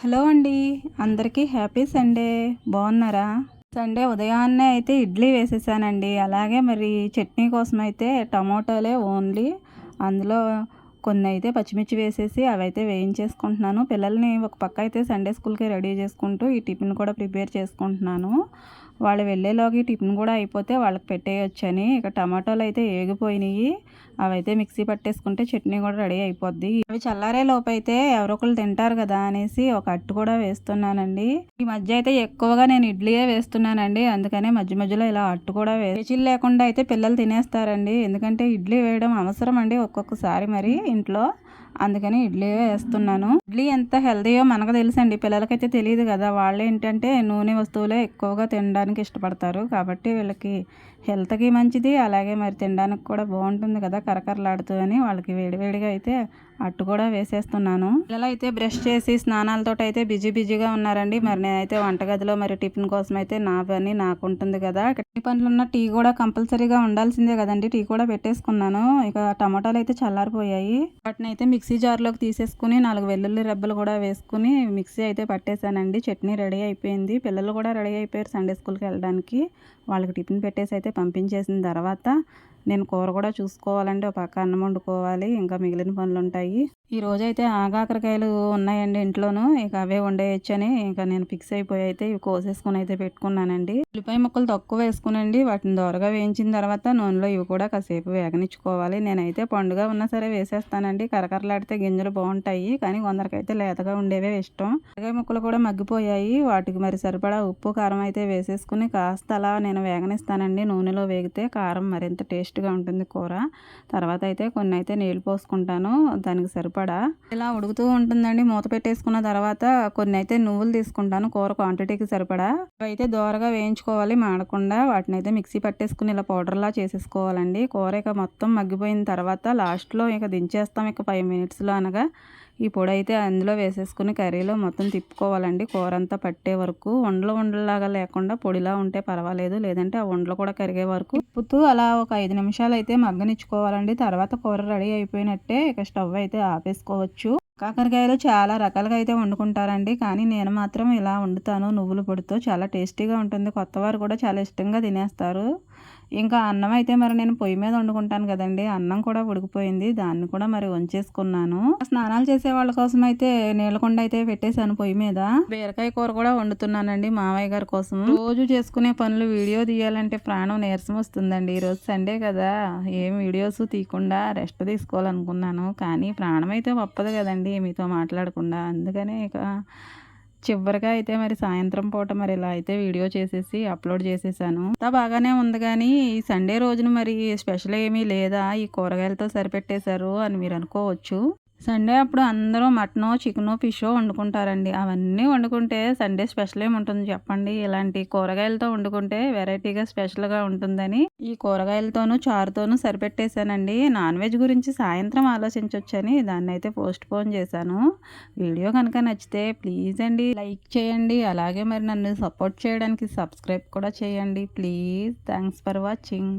Hello అండి, అందరికీ happy Sunday. బాగున్నారా? సండే ఉదయాన్నే అయితే ఇడ్లీ వేసేసానండి. అలాగే మరి చట్నీ కోసం అయితే టమోటాలే ఓన్లీ. అందులో కొన్ని అయితే పచ్చిమిర్చి వేసేసి అవైతే వేయించేసుకుంటున్నాను. పిల్లల్ని ఒక పక్క అయితే సండే స్కూల్కి రెడీ చేసుకుంటూ ఈ టిఫిన్ కూడా ప్రిపేర్ చేసుకుంటున్నాను. వాళ్ళు వెళ్ళేలోకి టిఫిన్ కూడా అయిపోతే వాళ్ళకి పెట్టేయొచ్చని. ఇక టమాటాలు అయితే ఏగిపోయినాయి. అవైతే మిక్సీ పట్టేసుకుంటే చట్నీ కూడా రెడీ అయిపోద్ది. అవి చల్లారే లోపు అయితే ఎవరో ఒకరు తింటారు కదా అనేసి ఒక అట్టు కూడా వేస్తున్నానండి. ఈ మధ్య అయితే ఎక్కువగా నేను ఇడ్లీయే వేస్తున్నానండి. అందుకనే మధ్య మధ్యలో ఇలా అట్టు కూడా చిల్లు లేకుండా అయితే పిల్లలు తినేస్తారండి. ఎందుకంటే ఇడ్లీ వేయడం అవసరం అండి ఒక్కొక్కసారి మరి ఇంట్లో. అందుకని ఇడ్లీ వేస్తున్నాను. ఇడ్లీ ఎంత హెల్తీయో మనకు తెలుసండి, పిల్లలకైతే తెలియదు కదా. వాళ్ళు ఏంటంటే నూనె వస్తువులే ఎక్కువగా తినడానికి ఇష్టపడతారు. కాబట్టి వీళ్ళకి హెల్త్కి మంచిది, అలాగే మరి తినడానికి కూడా బాగుంటుంది కదా కరకరలాడుతూ అని వాళ్ళకి వేడివేడిగా అయితే అట్టు కూడా వేసేస్తున్నాను. పిల్లలు అయితే బ్రష్ చేసి స్నానాలతో అయితే బిజీగా ఉన్నారండి. మరి నేనైతే వంటగదిలో మరి టిఫిన్ కోసం అయితే నా పని నాకు ఉంటుంది కదా. ఈ పనులున్న టీ కూడా కంపల్సరీగా ఉండాల్సిందే కదండి. టీ కూడా పెట్టేసుకున్నాను. ఇక టమాటాలు అయితే చల్లారిపోయాయి. వాటిని అయితే మిక్సీ జార్లోకి తీసేసుకుని 4 వెల్లుల్లి రెబ్బలు కూడా వేసుకుని మిక్సీ అయితే పట్టేశానండి. చట్నీ రెడీ అయిపోయింది. పిల్లలు కూడా రెడీ అయిపోయారు సండే స్కూల్కి వెళ్ళడానికి. వాళ్ళకి టిఫిన్ పెట్టేసి అయితే పంపించేసిన తర్వాత నేను కూర కూడా చూసుకోవాలండి. ఒక పక్క అన్నం వండుకోవాలి, ఇంకా మిగిలిన పనులు ఉంటాయి. ఈ రోజైతే ఆగాకరకాయలు ఉన్నాయండి ఇంట్లోనూ. ఇక అవే వండేయచ్చని ఇక నేను ఫిక్స్ అయిపోయి అయితే ఇవి కోసేసుకుని అయితే పెట్టుకున్నానండి. ఉల్లిపాయ ముక్కలు తక్కువ వేసుకునండి. వాటిని దోరగా వేయించిన తర్వాత నూనెలో ఇవి కూడా కాసేపు వేగనిచ్చుకోవాలి. నేనైతే పండుగ ఉన్నా సరే వేసేస్తానండి. కరకరలాడితే గింజలు బాగుంటాయి, కానీ కొందరికైతే లేతగా ఉండేవే ఇష్టం. ఉల్లిపాయ ముక్కలు కూడా మగ్గిపోయాయి. వాటికి మరి సరిపడా ఉప్పు కారం అయితే వేసేసుకుని కాస్త అలా నేను వేగనిస్తానండి. నూనెలో వేగితే కారం మరింత టేస్ట్గా ఉంటుంది కూర. తర్వాత అయితే కొన్ని అయితే నీళ్ళు పోసుకుంటాను దానికి సరిపడా. ఇలా ఉడుకుతూ ఉంటుందండి. మూత పెట్టేసుకున్న తర్వాత కొన్ని అయితే నువ్వులు తీసుకుంటాను కూర క్వాంటిటీకి సరిపడా. అయితే దోరగా వేయించుకోవాలి మాడకుండా. వాటిని అయితే మిక్సీ పట్టేసుకుని ఇలా పౌడర్లా చేసేసుకోవాలండి. కూర ఇక మొత్తం మగ్గిపోయిన తర్వాత లాస్ట్లో ఇక దించేస్తాం. ఇక 5 మినిట్స్లో అనగా ఈ పొడి అయితే అందులో వేసేసుకుని కర్రీలో మొత్తం తిప్పుకోవాలండి. కూర అంతా పట్టే వరకు ఉండలాగా లేకుండా పొడిలా ఉంటే పర్వాలేదు, లేదంటే ఆ ఉండలు కూడా కరిగే వరకు తిప్పుతూ అలా ఒక 5 నిమిషాలు అయితే మగ్గనిచ్చుకోవాలండి. తర్వాత కూర రెడీ అయిపోయినట్టే. ఇక స్టవ్ అయితే ఆపేసుకోవచ్చు. కాకరకాయలు చాలా రకాలుగా అయితే వండుకుంటారండి, కానీ నేను మాత్రం ఇలా వండుతాను నువ్వుల పొడితో. చాలా టేస్టీగా ఉంటుంది. కొత్తవారు కూడా చాలా ఇష్టంగా తినేస్తారు. ఇంకా అన్నం అయితే మరి నేను పొయ్యి మీద వండుకుంటాను కదండి. అన్నం కూడా ఉడికిపోయింది, దాన్ని కూడా మరి వంచేసుకున్నాను. స్నానాలు చేసే వాళ్ళ కోసం అయితే నీళ్ళకొండ అయితే పెట్టేశాను పొయ్యి మీద. బీరకాయ కూర కూడా వండుతున్నానండి మావయ్య గారి కోసం. రోజు చేసుకునే పనులు వీడియో తీయాలంటే ప్రాణం నీరసం వస్తుందండి. ఈరోజు సండే కదా, ఏం వీడియోస్ తీయకుండా రెస్ట్ తీసుకోవాలనుకున్నాను, కానీ ప్రాణం అయితే ఒప్పదు కదండి మీతో మాట్లాడకుండా. అందుకనే ఇక చివరిగా అయితే మరి సాయంత్రం పూట మరి ఇలా అయితే వీడియో చేసేసి అప్లోడ్ చేసేసాను. అంతా బాగానే ఉంది, కానీ ఈ సండే రోజున మరి స్పెషల్ ఏమీ లేదా, ఈ కూరగాయలతో సరిపెట్టేశారు అని మీరు అనుకోవచ్చు. సండే అప్పుడు అందరూ మటనో చికెనో ఫిషో వండుకుంటారండి. అవన్నీ వండుకుంటే సండే స్పెషల్ ఏముంటుంది చెప్పండి. ఇలాంటి కూరగాయలతో వండుకుంటే వెరైటీగా స్పెషల్గా ఉంటుందని ఈ కూరగాయలతోనూ చారుతోనూ సరిపెట్టేశానండి. నాన్ వెజ్ గురించి సాయంత్రం ఆలోచించవచ్చని దాన్ని అయితే పోస్ట్ పోన్ చేశాను. వీడియో కనుక నచ్చితే ప్లీజ్ అండి లైక్ చేయండి. అలాగే మరి నన్ను సపోర్ట్ చేయడానికి సబ్స్క్రైబ్ కూడా చేయండి ప్లీజ్. Thanks for watching.